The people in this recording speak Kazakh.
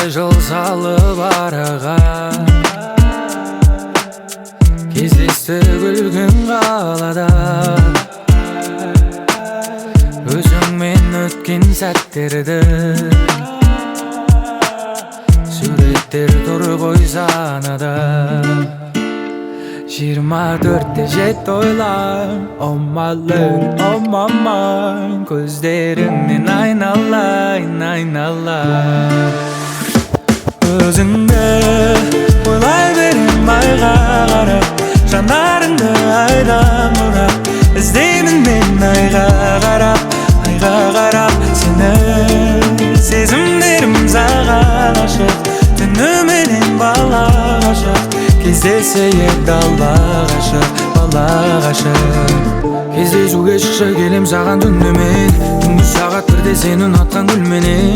жыл салып араға, кездесті күлгін қалада. Өзіңмен өткен сәттерді суреттер тұр ғой санада. 24-те жетті ойлар, oh my love, oh my mind. Көздеріңнен айналайын, айналайын. Өзіңді ойлай берем айға қарап, жанарыңды айдан бұрап, іздеймін мен айға қарап, айға қарап сені. Сезімдерім саған ашық, түніменен бала ғашық, кездесе ек дала ғашық, бала ғашық. Кездесуге шықша келем саған түнімен, түнгі сағат бірде сені ұнатқан гүлменен.